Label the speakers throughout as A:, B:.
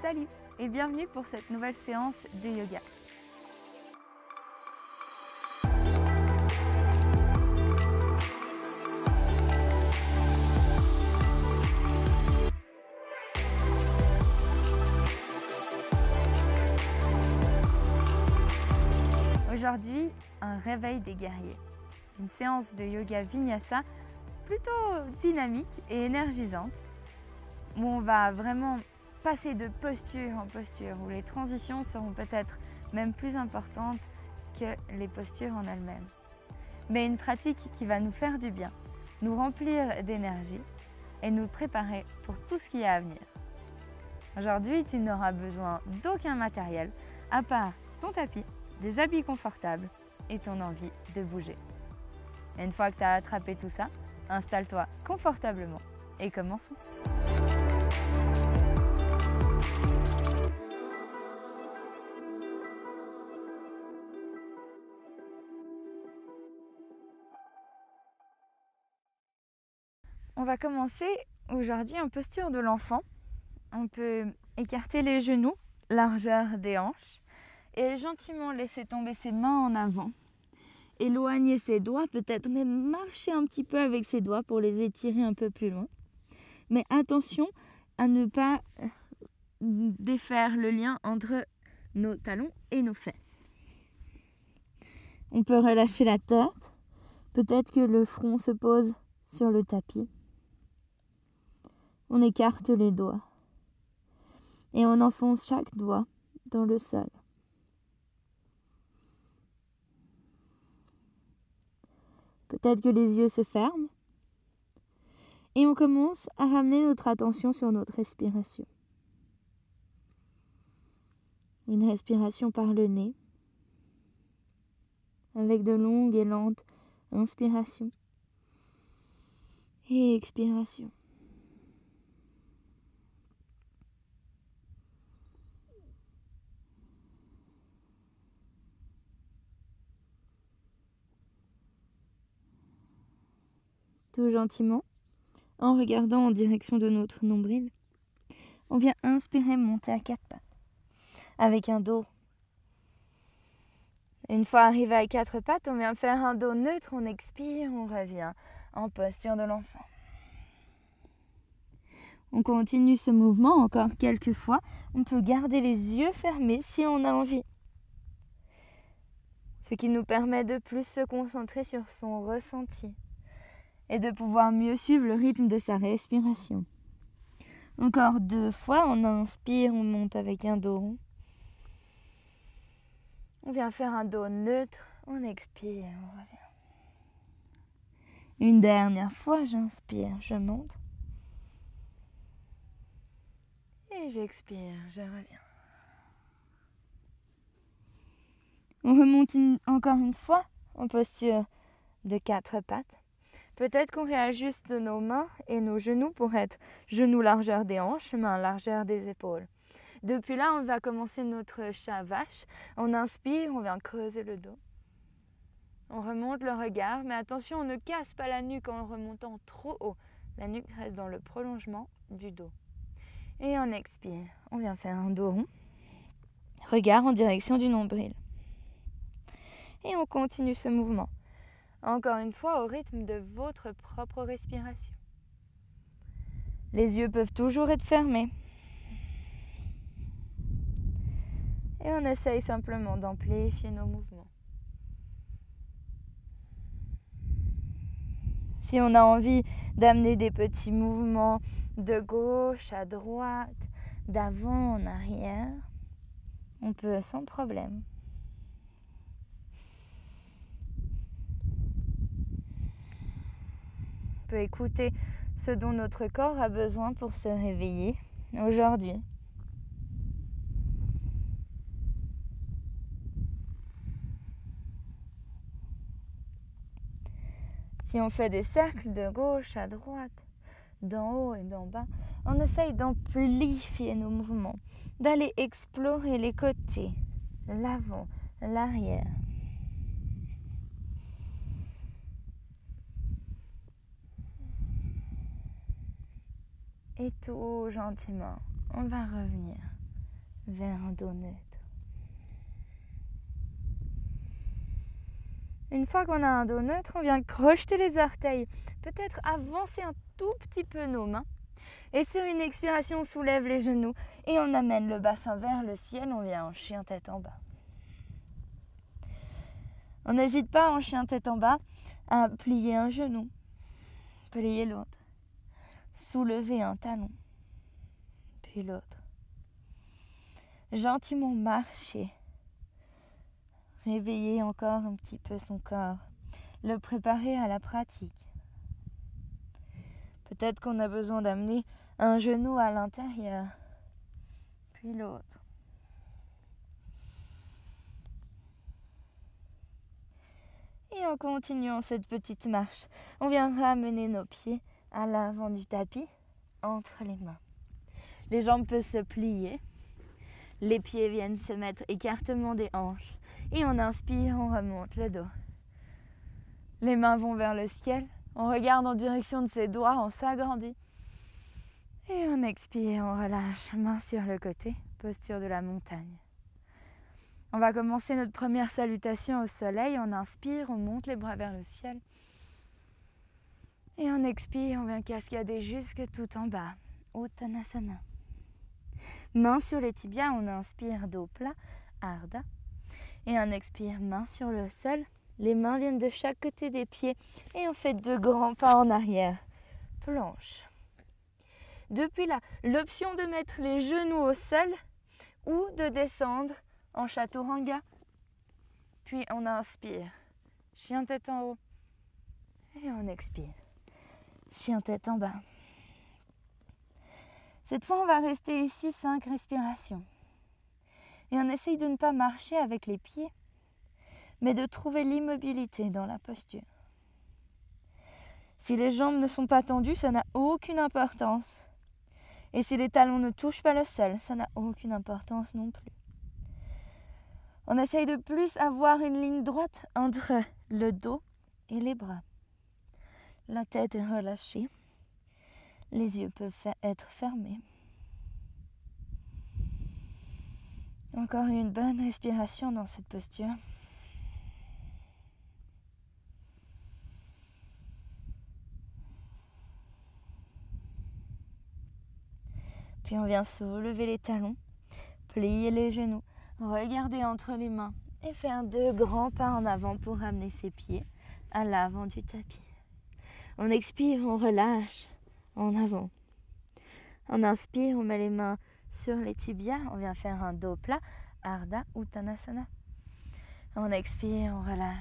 A: Salut et bienvenue pour cette nouvelle séance de yoga. Aujourd'hui, un réveil des guerriers. Une séance de yoga vinyasa plutôt dynamique et énergisante où on va vraiment passer de posture en posture, où les transitions seront peut-être même plus importantes que les postures en elles-mêmes. Mais une pratique qui va nous faire du bien, nous remplir d'énergie et nous préparer pour tout ce qui est à venir. Aujourd'hui, tu n'auras besoin d'aucun matériel à part ton tapis, des habits confortables et ton envie de bouger. Et une fois que tu as attrapé tout ça, installe-toi confortablement et commençons. On va commencer aujourd'hui en posture de l'enfant. On peut écarter les genoux, largeur des hanches, et gentiment laisser tomber ses mains en avant. Éloigner ses doigts, peut-être même marcher un petit peu avec ses doigts pour les étirer un peu plus loin. Mais attention à ne pas défaire le lien entre nos talons et nos fesses. On peut relâcher la tête. Peut-être que le front se pose sur le tapis. On écarte les doigts. Et on enfonce chaque doigt dans le sol. Peut-être que les yeux se ferment. Et on commence à ramener notre attention sur notre respiration. Une respiration par le nez, avec de longues et lentes inspirations et expirations. Tout gentiment, en regardant en direction de notre nombril, on vient inspirer, monter à quatre pattes, avec un dos. Une fois arrivé à quatre pattes, on vient faire un dos neutre, on expire, on revient en posture de l'enfant. On continue ce mouvement encore quelques fois. On peut garder les yeux fermés si on a envie. Ce qui nous permet de plus se concentrer sur son ressenti et de pouvoir mieux suivre le rythme de sa respiration. Encore 2 fois, on inspire, on monte avec un dos rond. On vient faire un dos neutre, on expire, on revient. Une dernière fois, j'inspire, je monte. Et j'expire, je reviens. On remonte encore une fois en posture de 4 pattes. Peut-être qu'on réajuste nos mains et nos genoux pour être genoux largeur des hanches, mains largeur des épaules. Depuis là, on va commencer notre chat vache. On inspire, on vient creuser le dos. On remonte le regard, mais attention, on ne casse pas la nuque en remontant trop haut. La nuque reste dans le prolongement du dos. Et on expire, on vient faire un dos rond. Regard en direction du nombril. Et on continue ce mouvement. Encore une fois, au rythme de votre propre respiration. Les yeux peuvent toujours être fermés. Et on essaye simplement d'amplifier nos mouvements. Si on a envie d'amener des petits mouvements de gauche à droite, d'avant en arrière, on peut sans problème. On peut écouter ce dont notre corps a besoin pour se réveiller aujourd'hui. Si on fait des cercles de gauche à droite, d'en haut et d'en bas, on essaye d'amplifier nos mouvements, d'aller explorer les côtés, l'avant, l'arrière. Et tout gentiment, on va revenir vers un dos neutre. Une fois qu'on a un dos neutre, on vient crocheter les orteils, peut-être avancer un tout petit peu nos mains. Et sur une expiration, on soulève les genoux et on amène le bassin vers le ciel, on vient en chien tête en bas. On n'hésite pas en chien tête en bas à plier un genou, plier l'autre, soulever un talon, puis l'autre. Gentiment marcher, réveiller encore un petit peu son corps, le préparer à la pratique. Peut-être qu'on a besoin d'amener un genou à l'intérieur, puis l'autre. Et en continuant cette petite marche, on vient ramener nos pieds à l'avant du tapis, entre les mains. Les jambes peuvent se plier, les pieds viennent se mettre écartement des hanches, et on inspire, on remonte le dos. Les mains vont vers le ciel, on regarde en direction de ses doigts, on s'agrandit. Et on expire, on relâche, main sur le côté, posture de la montagne. On va commencer notre première salutation au soleil. On inspire, on monte les bras vers le ciel. Et on expire, on vient cascader jusque tout en bas. Uttanasana. Main sur les tibias, on inspire, dos plat, Ardha. Et on expire, main sur le sol. Les mains viennent de chaque côté des pieds. Et on fait 2 grands pas en arrière. Planche. Depuis là, l'option de mettre les genoux au sol ou de descendre en chaturanga. Puis on inspire, chien tête en haut. Et on expire, chien tête en bas. Cette fois, on va rester ici 5 respirations. Et on essaye de ne pas marcher avec les pieds, mais de trouver l'immobilité dans la posture. Si les jambes ne sont pas tendues, ça n'a aucune importance. Et si les talons ne touchent pas le sol, ça n'a aucune importance non plus. On essaye de plus avoir une ligne droite entre le dos et les bras. La tête est relâchée. Les yeux peuvent être fermés. Encore une bonne respiration dans cette posture. Puis on vient soulever les talons, plier les genoux, regarder entre les mains et faire 2 grands pas en avant pour ramener ses pieds à l'avant du tapis. On expire, on relâche en avant. On inspire, on met les mains sur les tibias, on vient faire un dos plat, Ardha Uttanasana. On expire, on relâche.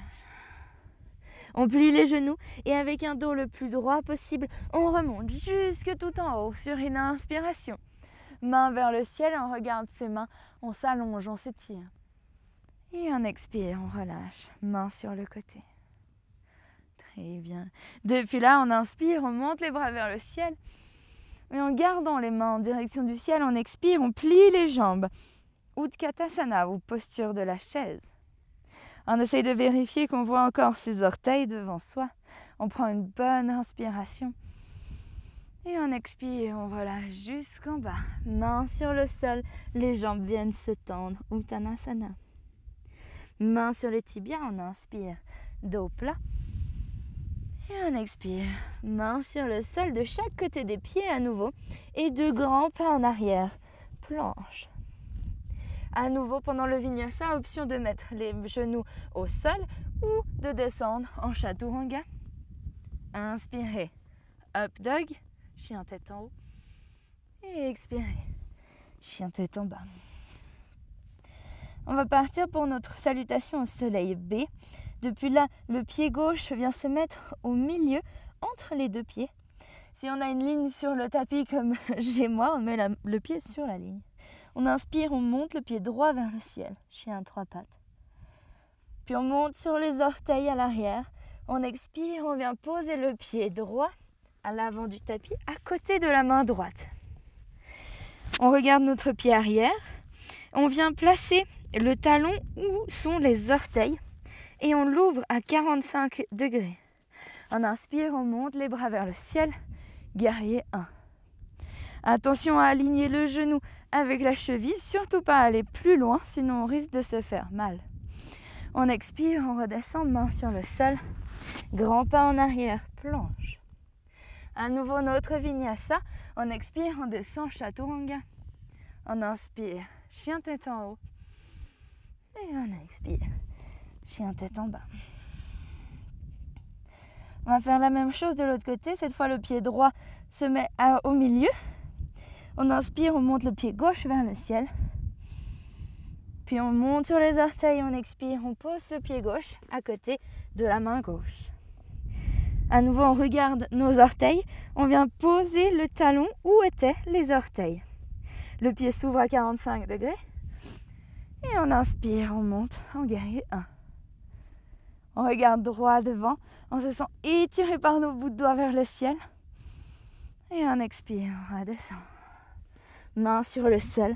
A: On plie les genoux et avec un dos le plus droit possible, on remonte jusque tout en haut sur une inspiration. Main vers le ciel, on regarde ses mains, on s'allonge, on s'étire. Et on expire, on relâche, main sur le côté. Très bien. Depuis là, on inspire, on monte les bras vers le ciel. Et en gardant les mains en direction du ciel, on expire, on plie les jambes. Utkatasana ou posture de la chaise. On essaye de vérifier qu'on voit encore ses orteils devant soi. On prend une bonne inspiration. Et on expire, on relâche jusqu'en bas. Main sur le sol, les jambes viennent se tendre. Uttanasana. Main sur les tibias, on inspire. Dos plat. Et on expire. Main sur le sol de chaque côté des pieds à nouveau. Et 2 grands pas en arrière. Planche. À nouveau, pendant le vinyasa, option de mettre les genoux au sol ou de descendre en chaturanga. Inspirez. Up dog. Chien tête en haut. Et expirez. Chien tête en bas. On va partir pour notre salutation au soleil B. Depuis là, le pied gauche vient se mettre au milieu entre les 2 pieds. Si on a une ligne sur le tapis comme j'ai moi, on met le pied sur la ligne. On inspire, on monte le pied droit vers le ciel. Chien à 3 pattes. Puis on monte sur les orteils à l'arrière. On expire, on vient poser le pied droit à l'avant du tapis, à côté de la main droite. On regarde notre pied arrière. On vient placer le talon où sont les orteils et on l'ouvre à 45 degrés. On inspire, on monte les bras vers le ciel. Guerrier 1. Attention à aligner le genou avec la cheville, surtout pas aller plus loin, sinon on risque de se faire mal. On expire, on redescend, main sur le sol, grand pas en arrière, planche. À nouveau notre vinyasa, on expire, on descend, chaturanga. On inspire, chien tête en haut. Et on expire, chien tête en bas. On va faire la même chose de l'autre côté. Cette fois, le pied droit se met au milieu. On inspire, on monte le pied gauche vers le ciel. Puis on monte sur les orteils, on expire, on pose ce pied gauche à côté de la main gauche. À nouveau, on regarde nos orteils. On vient poser le talon où étaient les orteils. Le pied s'ouvre à 45 degrés. Et on inspire, on monte en guerrier 1. On regarde droit devant. On se sent étiré par nos bouts de doigts vers le ciel. Et on expire, on redescend. Main sur le sol,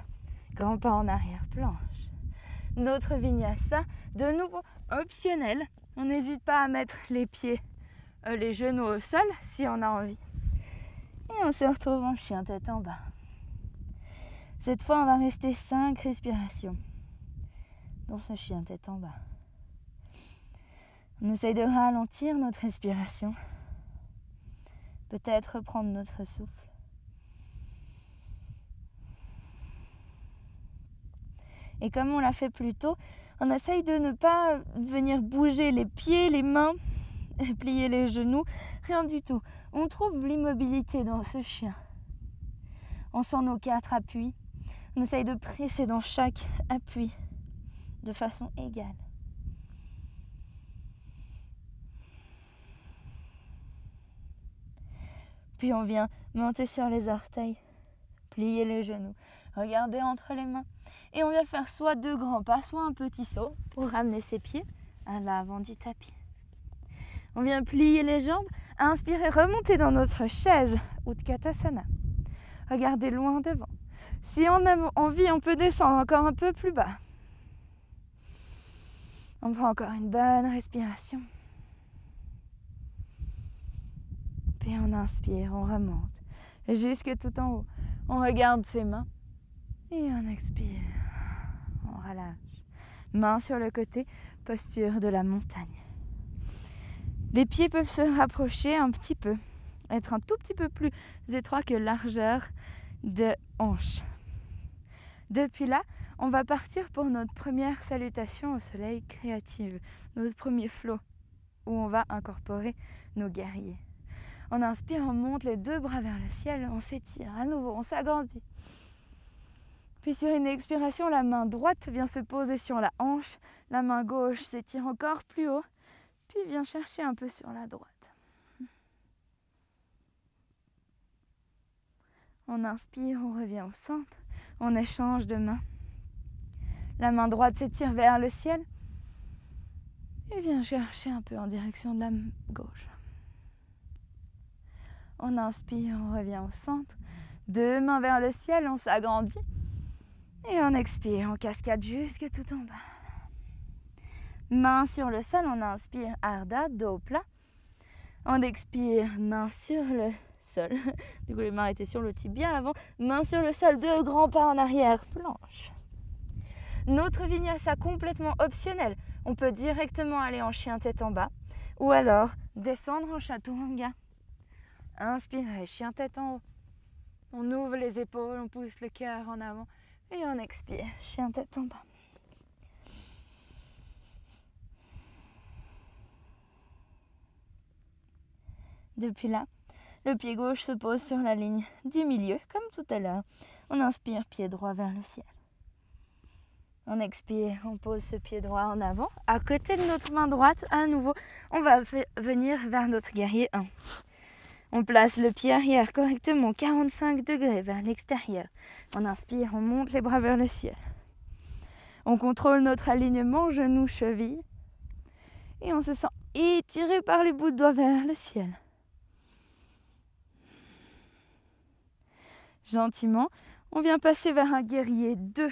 A: grand pas en arrière, planche. Notre vinyasa, de nouveau optionnel. On n'hésite pas à mettre les pieds, les genoux au sol si on a envie. Et on se retrouve en chien tête en bas. Cette fois, on va rester 5 respirations dans ce chien tête en bas. On essaye de ralentir notre respiration. Peut-être reprendre notre souffle. Et comme on l'a fait plus tôt, on essaye de ne pas venir bouger les pieds, les mains, plier les genoux, rien du tout. On trouve l'immobilité dans ce chien. On sent nos 4 appuis. On essaye de presser dans chaque appui de façon égale. Puis on vient monter sur les orteils, plier les genoux, regarder entre les mains. Et on vient faire soit 2 grands pas, soit un petit saut pour ramener ses pieds à l'avant du tapis. On vient plier les jambes, inspirer, remonter dans notre chaise, Utkatasana. Regardez loin devant. Si on a envie, on peut descendre encore un peu plus bas. On prend encore une bonne respiration. Puis on inspire, on remonte jusque tout en haut. On regarde ses mains et on expire. On relâche. Main sur le côté, posture de la montagne. Les pieds peuvent se rapprocher un petit peu, être un tout petit peu plus étroit que largeur de hanche. Depuis là, on va partir pour notre première salutation au soleil créative, notre premier flow, où on va incorporer nos guerriers. On inspire, on monte les 2 bras vers le ciel, on s'étire à nouveau, on s'agrandit. Puis sur une expiration, la main droite vient se poser sur la hanche, la main gauche s'étire encore plus haut, puis vient chercher un peu sur la droite. On inspire, on revient au centre, on échange de mains. La main droite s'étire vers le ciel et vient chercher un peu en direction de la gauche. On inspire, on revient au centre. 2 mains vers le ciel, on s'agrandit. Et on expire, on cascade jusque tout en bas. Main sur le sol, on inspire, Ardha, dos plat. On expire, main sur le sol. Du coup, les mains étaient sur le tibia avant. Main sur le sol, 2 grands pas en arrière, planche. Notre vinyasa complètement optionnel. On peut directement aller en chien tête en bas. Ou alors, descendre en chaturanga. Inspirez, chien tête en haut. On ouvre les épaules, on pousse le cœur en avant. Et on expire, chien tête en bas. Depuis là, le pied gauche se pose sur la ligne du milieu, comme tout à l'heure. On inspire, pied droit vers le ciel. On expire, on pose ce pied droit en avant. À côté de notre main droite, à nouveau, on va venir vers notre guerrier 1. On place le pied arrière correctement, 45 degrés vers l'extérieur. On inspire, on monte les bras vers le ciel. On contrôle notre alignement genou-cheville. Et on se sent étiré par les bouts de doigts vers le ciel. Gentiment, on vient passer vers un guerrier 2.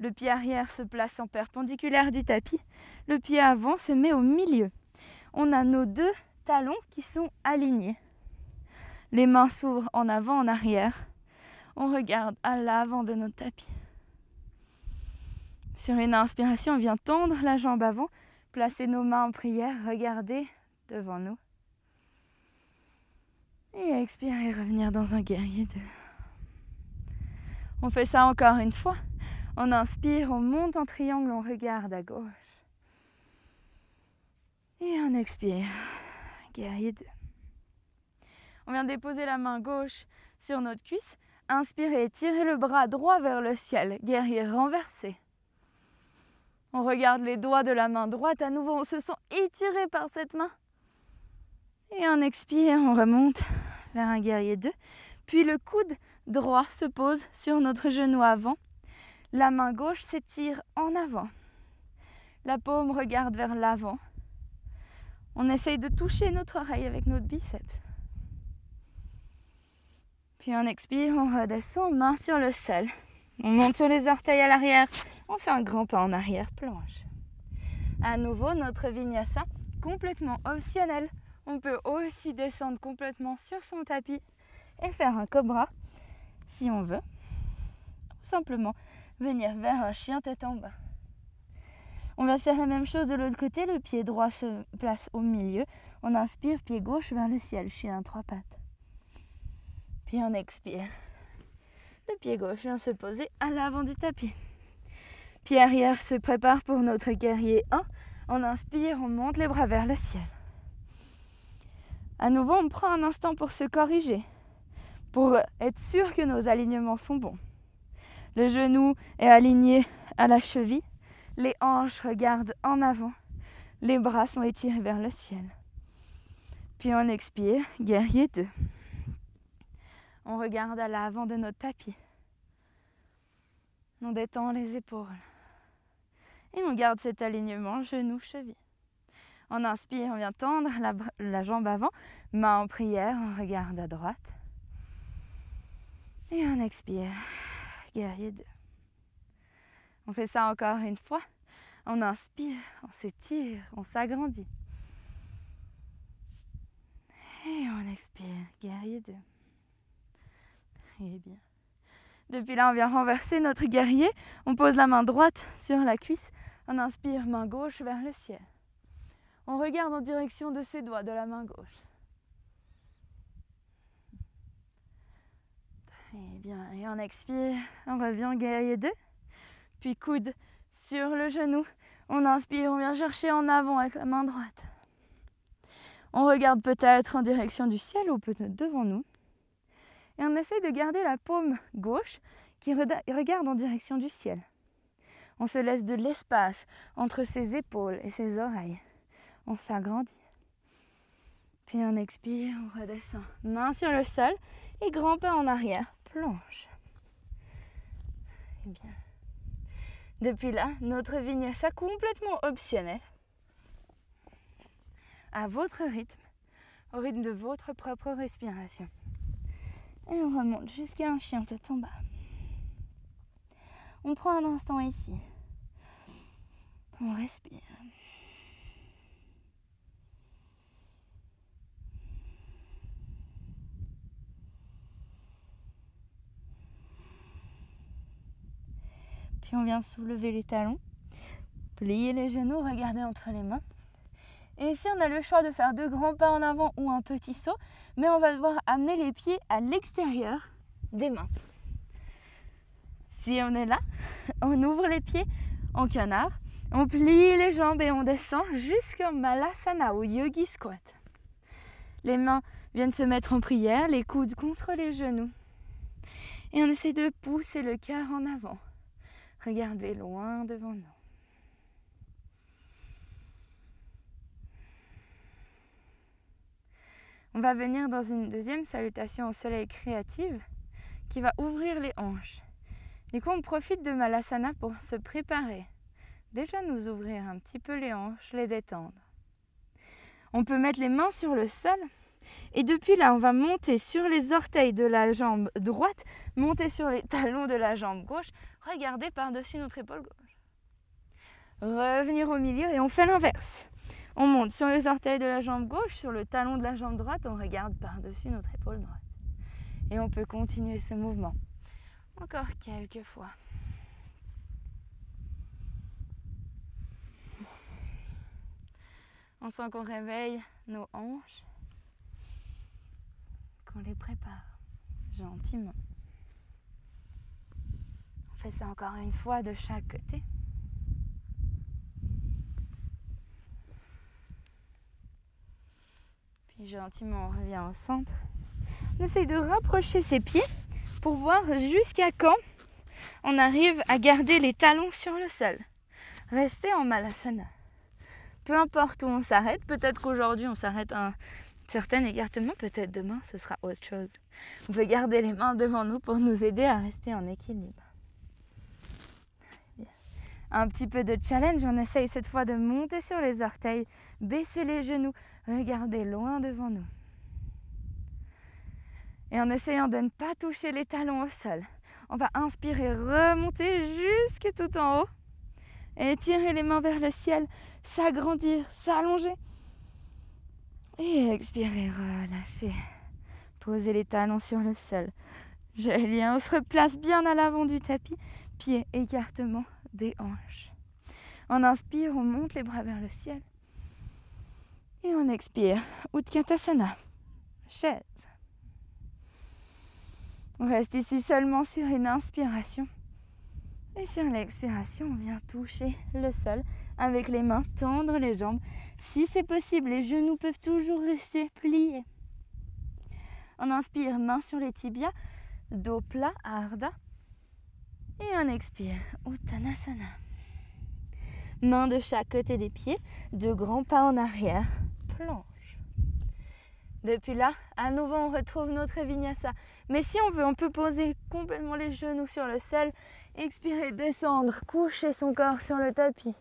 A: Le pied arrière se place en perpendiculaire du tapis. Le pied avant se met au milieu. On a nos 2 talons qui sont alignés. Les mains s'ouvrent en avant, en arrière. on regarde à l'avant de notre tapis. Sur une inspiration, on vient tendre la jambe avant, placer nos mains en prière, regarder devant nous. Et expirer, revenir dans un guerrier 2. On fait ça encore une fois. On inspire, on monte en triangle, on regarde à gauche. Et on expire, guerrier 2. On vient déposer la main gauche sur notre cuisse. Inspirez, tirez le bras droit vers le ciel, guerrier renversé. On regarde les doigts de la main droite, à nouveau on se sent étiré par cette main. Et on expire, on remonte vers un guerrier 2. Puis le coude droit se pose sur notre genou avant. La main gauche s'étire en avant. La paume regarde vers l'avant. On essaye de toucher notre oreille avec notre biceps. Puis on expire, on redescend, main sur le sol. On monte sur les orteils à l'arrière. On fait un grand pas en arrière, planche. À nouveau, notre vinyasa, complètement optionnel. On peut aussi descendre complètement sur son tapis et faire un cobra si on veut. Ou simplement venir vers un chien tête en bas. On va faire la même chose de l'autre côté. Le pied droit se place au milieu. On inspire, pied gauche vers le ciel, chien à 3 pattes. Puis on expire. Le pied gauche vient se poser à l'avant du tapis. Pied arrière se prépare pour notre guerrier 1. On inspire, on monte les bras vers le ciel. À nouveau, on prend un instant pour se corriger, pour être sûr que nos alignements sont bons. Le genou est aligné à la cheville, les hanches regardent en avant, les bras sont étirés vers le ciel. Puis on expire, guerrier 2. On regarde à l'avant de notre tapis. On détend les épaules. Et on garde cet alignement genou-cheville. On inspire, on vient tendre la jambe avant, main en prière, on regarde à droite. Et on expire, guerrier 2. On fait ça encore une fois. On inspire, on s'étire, on s'agrandit. Et on expire, guerrier 2. Il est bien. Depuis là, on vient renverser notre guerrier. On pose la main droite sur la cuisse. On inspire, main gauche vers le ciel. On regarde en direction de ses doigts de la main gauche. Et bien, et on expire, on revient guerrier 2. Puis coude sur le genou. On inspire, on vient chercher en avant avec la main droite. On regarde peut-être en direction du ciel ou peut-être devant nous. Et on essaie de garder la paume gauche qui regarde en direction du ciel. On se laisse de l'espace entre ses épaules et ses oreilles. On s'agrandit. Puis on expire, on redescend. Main sur le sol et grand pas en arrière, planche. Et bien. Depuis là, notre vinyasa complètement optionnel. À votre rythme, au rythme de votre propre respiration. Et on remonte jusqu'à un chien tête en bas. On prend un instant ici. On respire. Puis on vient soulever les talons, plier les genoux, regarder entre les mains. Et ici, on a le choix de faire 2 grands pas en avant ou un petit saut, mais on va devoir amener les pieds à l'extérieur des mains. Si on est là, on ouvre les pieds en canard, on plie les jambes et on descend jusqu'en Malasana ou Yogi Squat. Les mains viennent se mettre en prière, les coudes contre les genoux. Et on essaie de pousser le cœur en avant. Regardez loin devant nous. On va venir dans une deuxième salutation au soleil créative qui va ouvrir les hanches. Du coup, on profite de Malasana pour se préparer. Déjà nous ouvrir un petit peu les hanches, les détendre. On peut mettre les mains sur le sol et depuis là, on va monter sur les orteils de la jambe droite, monter sur les talons de la jambe gauche, regarder par-dessus notre épaule gauche. Revenir au milieu et on fait l'inverse. On monte sur les orteils de la jambe gauche, sur le talon de la jambe droite, on regarde par-dessus notre épaule droite. Et on peut continuer ce mouvement Encore quelques fois. On sent qu'on réveille nos hanches, qu'on les prépare gentiment. On fait ça encore une fois de chaque côté. Puis gentiment, on revient au centre. On essaye de rapprocher ses pieds pour voir jusqu'à quand on arrive à garder les talons sur le sol. Rester en Malasana. Peu importe où on s'arrête, peut-être qu'aujourd'hui on s'arrête à un certain écartement, peut-être demain ce sera autre chose. On peut garder les mains devant nous pour nous aider à rester en équilibre. Bien. Un petit peu de challenge, on essaye cette fois de monter sur les orteils, baisser les genoux, regarder loin devant nous. Et en essayant de ne pas toucher les talons au sol, on va inspirer, remonter jusque tout en haut. Et tirer les mains vers le ciel, s'agrandir, s'allonger. Et expirer, relâcher. Poser les talons sur le sol. Joli, on se replace bien à l'avant du tapis. Pieds, écartement des hanches. On inspire, on monte les bras vers le ciel. Et on expire, Utkatasana, chaise. On reste ici seulement sur une inspiration. Et sur l'expiration, on vient toucher le sol avec les mains, tendre les jambes. Si c'est possible, les genoux peuvent toujours rester pliés. On inspire, main sur les tibias, dos plat, Ardha. Et on expire, Uttanasana. Main de chaque côté des pieds, 2 grands pas en arrière, planche. Depuis là, à nouveau, on retrouve notre vinyasa. Mais si on veut, on peut poser complètement les genoux sur le sol. Expirer, descendre, coucher son corps sur le tapis.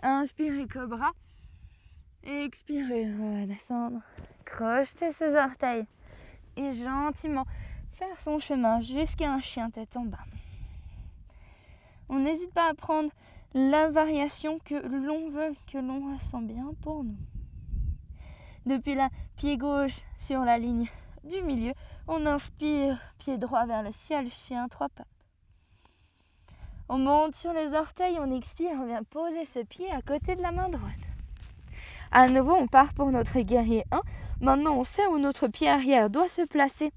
A: Inspirer, cobra. Expirer, redescendre. Crocheter ses orteils. Et gentiment faire son chemin jusqu'à un chien tête en bas. On n'hésite pas à prendre la variation que l'on veut, que l'on ressent bien pour nous. Depuis là, pied gauche sur la ligne du milieu. On inspire, pied droit vers le ciel, chien 3 pattes. On monte sur les orteils, on expire, on vient poser ce pied à côté de la main droite. À nouveau, on part pour notre guerrier 1. Maintenant, on sait où notre pied arrière doit se placer.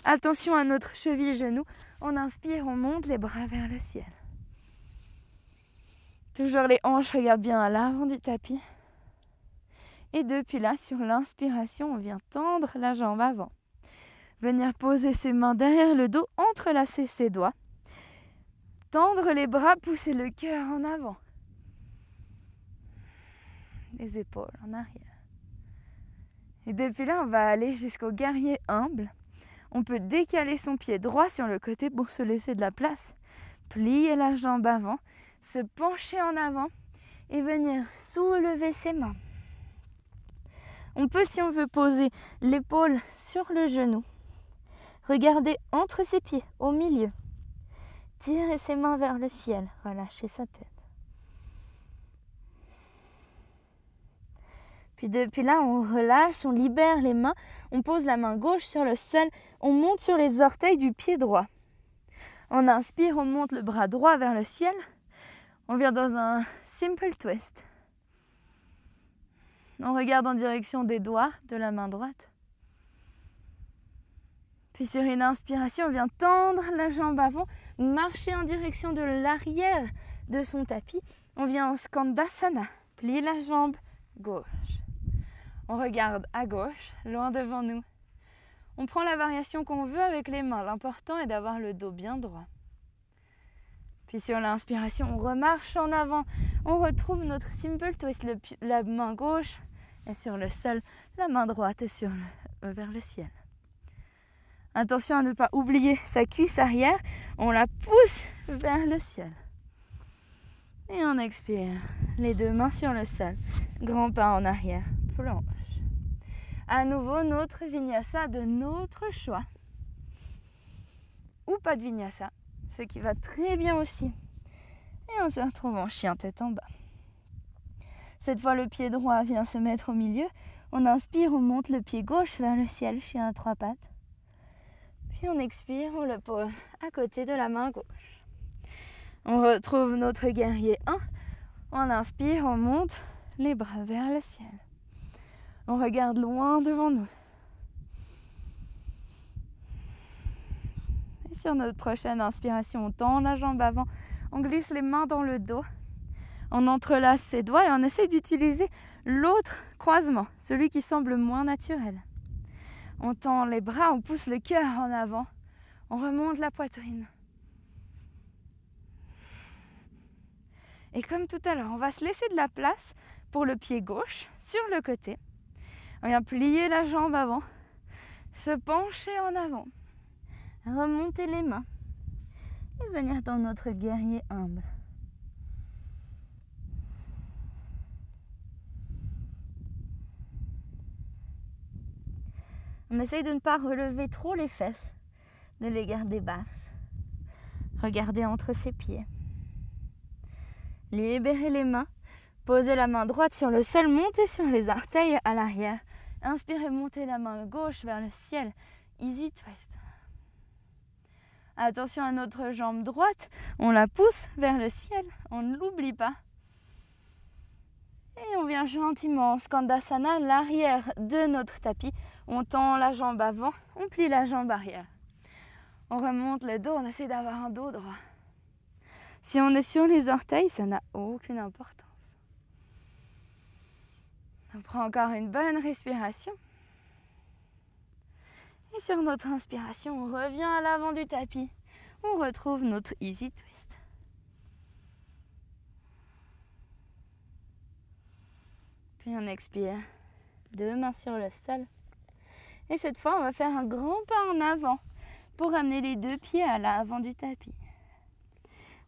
A: Attention à notre cheville-genou. On inspire, on monte les bras vers le ciel. Toujours les hanches, regarde bien à l'avant du tapis. Et depuis là, sur l'inspiration, on vient tendre la jambe avant. Venir poser ses mains derrière le dos, entrelacer ses doigts. Tendre les bras, pousser le cœur en avant. Les épaules en arrière. Et depuis là, on va aller jusqu'au guerrier humble. On peut décaler son pied droit sur le côté pour se laisser de la place. Plier la jambe avant, se pencher en avant et venir soulever ses mains. On peut, si on veut, poser l'épaule sur le genou. Regarder entre ses pieds, au milieu. Tirer ses mains vers le ciel, relâcher sa tête. Puis depuis là, on relâche, on libère les mains, on pose la main gauche sur le sol, on monte sur les orteils du pied droit. On inspire, on monte le bras droit vers le ciel. On vient dans un simple twist. On regarde en direction des doigts de la main droite. Puis sur une inspiration, on vient tendre la jambe avant, marcher en direction de l'arrière de son tapis. On vient en Skandasana, plie la jambe gauche. On regarde à gauche, loin devant nous. On prend la variation qu'on veut avec les mains. L'important est d'avoir le dos bien droit. Puis sur l'inspiration, on remarche en avant. On retrouve notre simple twist. La main gauche est sur le sol, la main droite est vers le ciel. Attention à ne pas oublier sa cuisse arrière. On la pousse vers le ciel. Et on expire. Les 2 mains sur le sol. Grand pas en arrière. Planche. À nouveau, notre vinyasa de notre choix. Ou pas de vinyasa. Ce qui va très bien aussi. Et on se retrouve en chien tête en bas. Cette fois, le pied droit vient se mettre au milieu. On inspire, on monte le pied gauche vers le ciel, chien à 3 pattes. Puis Puis on expire, on le pose à côté de la main gauche. On retrouve notre guerrier 1. On inspire, on monte les bras vers le ciel. On regarde loin devant nous. Et sur notre prochaine inspiration, on tend la jambe avant, on glisse les mains dans le dos, on entrelace ses doigts et on essaie d'utiliser l'autre croisement, celui qui semble moins naturel. On tend les bras, on pousse le cœur en avant, on remonte la poitrine. Et comme tout à l'heure, on va se laisser de la place pour le pied gauche sur le côté. On vient plier la jambe avant, se pencher en avant, remonter les mains et venir dans notre guerrier humble. On essaye de ne pas relever trop les fesses, de les garder basses. Regardez entre ses pieds. Libérez les mains, posez la main droite sur le sol, montez sur les orteils à l'arrière. Inspirez, montez la main gauche vers le ciel. Easy twist. Attention à notre jambe droite, on la pousse vers le ciel, on ne l'oublie pas. Et on vient gentiment en Skandasana, l'arrière de notre tapis. On tend la jambe avant, on plie la jambe arrière. On remonte le dos, on essaie d'avoir un dos droit. Si on est sur les orteils, ça n'a aucune importance. On prend encore une bonne respiration. Et sur notre inspiration, on revient à l'avant du tapis. On retrouve notre easy twist. Puis on expire, 2 mains sur le sol. Et cette fois, on va faire un grand pas en avant pour amener les 2 pieds à l'avant du tapis.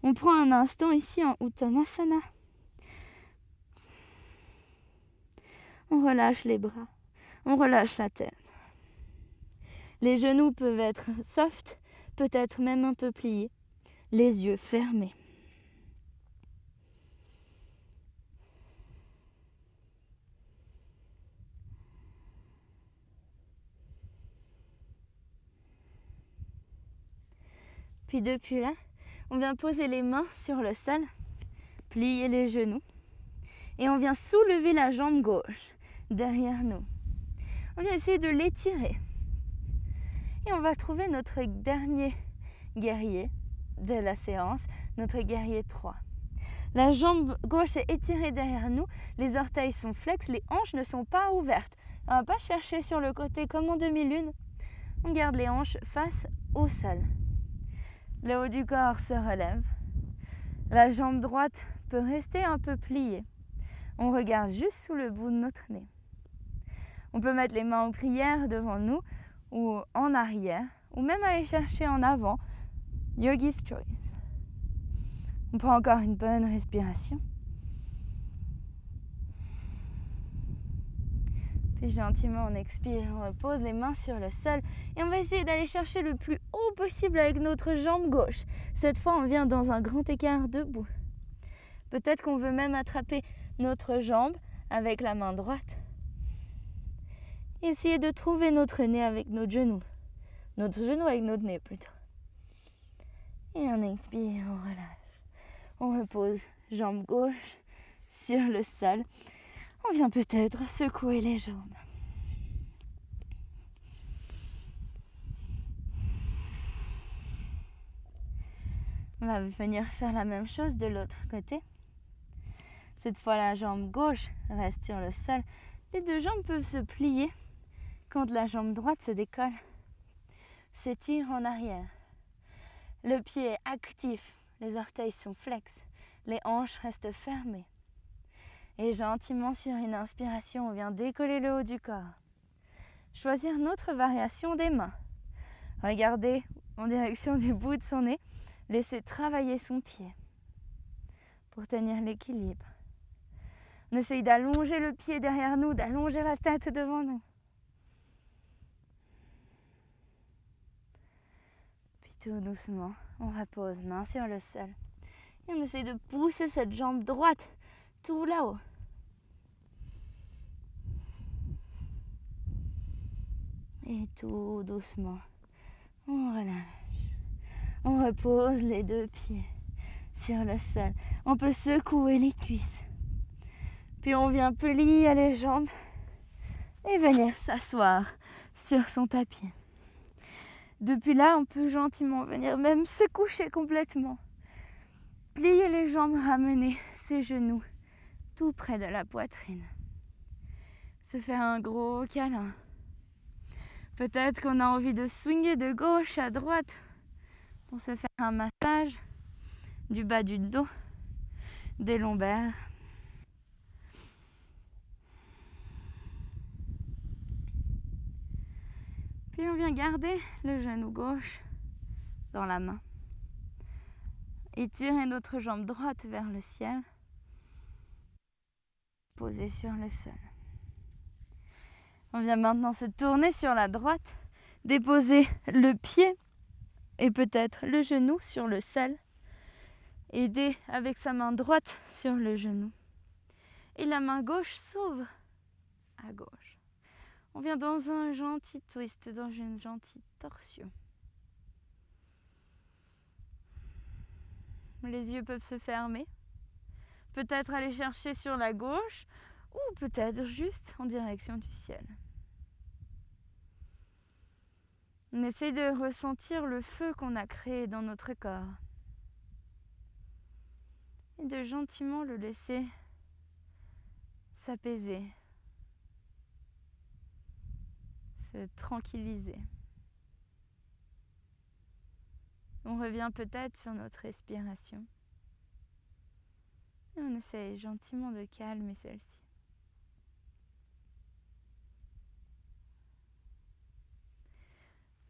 A: On prend un instant ici en Uttanasana. On relâche les bras, on relâche la tête. Les genoux peuvent être soft, peut-être même un peu pliés, les yeux fermés. Puis depuis là, on vient poser les mains sur le sol, plier les genoux et on vient soulever la jambe gauche derrière nous. On vient essayer de l'étirer. Et on va trouver notre dernier guerrier de la séance, notre guerrier 3. La jambe gauche est étirée derrière nous, les orteils sont flex, les hanches ne sont pas ouvertes. On ne va pas chercher sur le côté comme en demi-lune. On garde les hanches face au sol. Le haut du corps se relève. La jambe droite peut rester un peu pliée. On regarde juste sous le bout de notre nez. On peut mettre les mains en prière devant nous ou en arrière, ou même aller chercher en avant, Yogi's Choice. On prend encore une bonne respiration. Puis gentiment on expire, on repose les mains sur le sol et on va essayer d'aller chercher le plus haut possible avec notre jambe gauche. Cette fois on vient dans un grand écart debout. Peut-être qu'on veut même attraper notre jambe avec la main droite. Essayez de trouver notre nez avec notre genou. Notre genou avec notre nez plutôt. Et on expire, on relâche. On repose jambe gauche sur le sol. On vient peut-être secouer les jambes. On va venir faire la même chose de l'autre côté. Cette fois, la jambe gauche reste sur le sol. Les 2 jambes peuvent se plier quand la jambe droite se décolle. S'étire en arrière. Le pied est actif, les orteils sont flex, les hanches restent fermées. Et gentiment sur une inspiration, on vient décoller le haut du corps. Choisir notre variation des mains. Regardez en direction du bout de son nez, laissez travailler son pied pour tenir l'équilibre. On essaye d'allonger le pied derrière nous, d'allonger la tête devant nous. Puis tout doucement, on repose main sur le sol. Et on essaye de pousser cette jambe droite tout là-haut. Et tout doucement, On relâche. On repose les deux pieds sur le sol. On peut secouer les cuisses. Puis on vient plier les jambes et venir s'asseoir sur son tapis. Depuis là, on peut gentiment venir même se coucher complètement. Plier les jambes, ramener ses genoux tout près de la poitrine. Se faire un gros câlin. Peut-être qu'on a envie de swinguer de gauche à droite pour se faire un massage du bas du dos, des lombaires. Puis on vient garder le genou gauche dans la main. Étirer notre jambe droite vers le ciel. Poser sur le sol. On vient maintenant se tourner sur la droite, déposer le pied et peut-être le genou sur le sol. Aider avec sa main droite sur le genou. Et la main gauche s'ouvre à gauche. On vient dans un gentil twist, dans une gentille torsion. Les yeux peuvent se fermer. Peut-être aller chercher sur la gauche ou peut-être juste en direction du ciel. On essaye de ressentir le feu qu'on a créé dans notre corps et de gentiment le laisser s'apaiser, se tranquilliser. On revient peut-être sur notre respiration et on essaye gentiment de calmer celle-ci.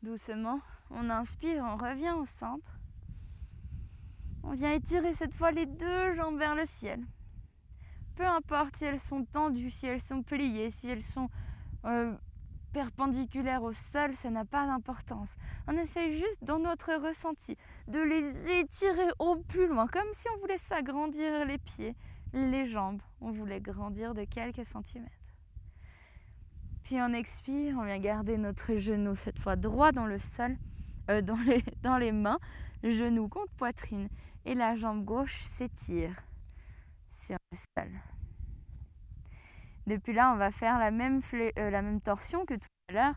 A: Doucement, on inspire, on revient au centre. On vient étirer cette fois les deux jambes vers le ciel. Peu importe si elles sont tendues, si elles sont pliées, si elles sont perpendiculaires au sol, ça n'a pas d'importance. On essaie juste dans notre ressenti de les étirer au plus loin, comme si on voulait s'agrandir les pieds, les jambes. On voulait grandir de quelques centimètres. Puis on expire, on vient garder notre genou cette fois droit dans le sol, dans les mains, genou contre poitrine. Et la jambe gauche s'étire sur le sol. Depuis là, on va faire la même torsion que tout à l'heure.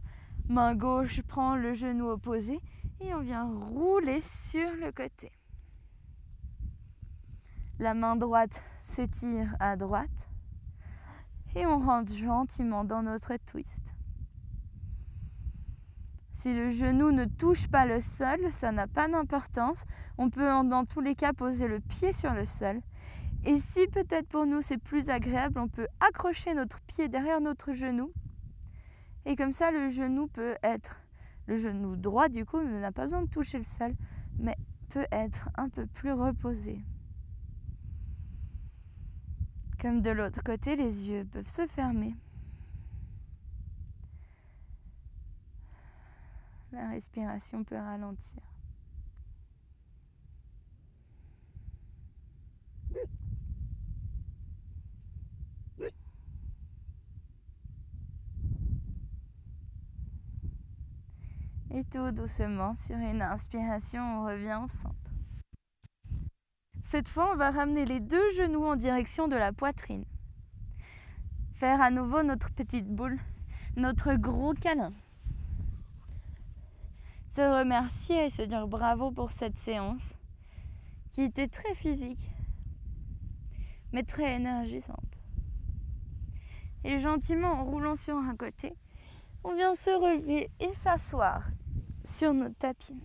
A: Main gauche prend le genou opposé et on vient rouler sur le côté. La main droite s'étire à droite et on rentre gentiment dans notre twist. Si le genou ne touche pas le sol, ça n'a pas d'importance. On peut dans tous les cas poser le pied sur le sol. Et si peut-être pour nous c'est plus agréable, on peut accrocher notre pied derrière notre genou. Et comme ça, le genou droit du coup n'a pas besoin de toucher le sol, mais peut être un peu plus reposé. Comme de l'autre côté, les yeux peuvent se fermer. La respiration peut ralentir. Et tout doucement, sur une inspiration, on revient au centre. Cette fois, on va ramener les deux genoux en direction de la poitrine. Faire à nouveau notre petite boule, notre gros câlin. Se remercier et se dire bravo pour cette séance qui était très physique, mais très énergisante. Et gentiment, en roulant sur un côté, on vient se relever et s'asseoir sur notre tapis.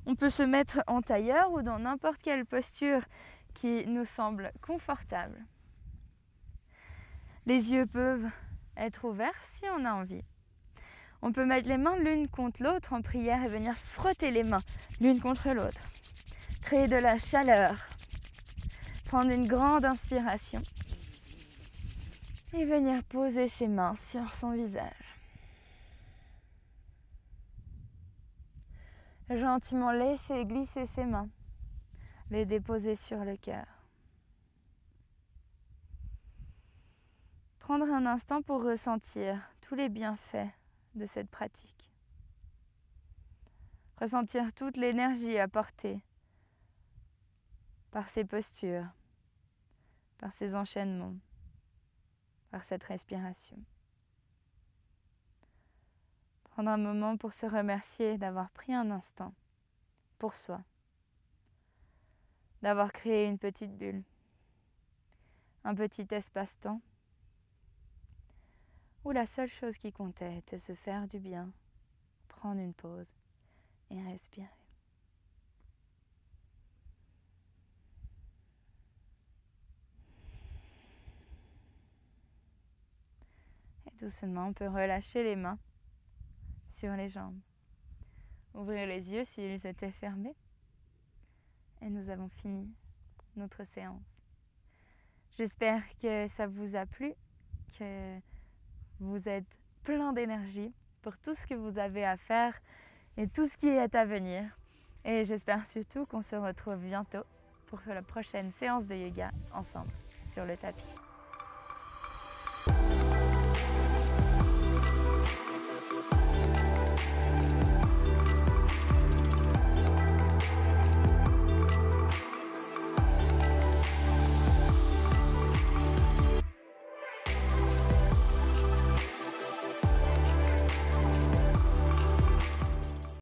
A: On peut se mettre en tailleur ou dans n'importe quelle posture qui nous semble confortable. Les yeux peuvent être ouverts si on a envie. On peut mettre les mains l'une contre l'autre en prière et venir frotter les mains l'une contre l'autre. Créer de la chaleur. Prendre une grande inspiration. Et venir poser ses mains sur son visage. Gentiment laisser glisser ses mains. Les déposer sur le cœur. Prendre un instant pour ressentir tous les bienfaits de cette pratique. Ressentir toute l'énergie apportée par ces postures, par ces enchaînements, par cette respiration. Prendre un moment pour se remercier d'avoir pris un instant pour soi, d'avoir créé une petite bulle, un petit espace-temps où la seule chose qui comptait était se faire du bien, prendre une pause et respirer. Et doucement, on peut relâcher les mains sur les jambes. Ouvrir les yeux s'ils étaient fermés. Et nous avons fini notre séance. J'espère que ça vous a plu, que vous êtes plein d'énergie pour tout ce que vous avez à faire et tout ce qui est à venir. Et j'espère surtout qu'on se retrouve bientôt pour la prochaine séance de yoga ensemble sur le tapis.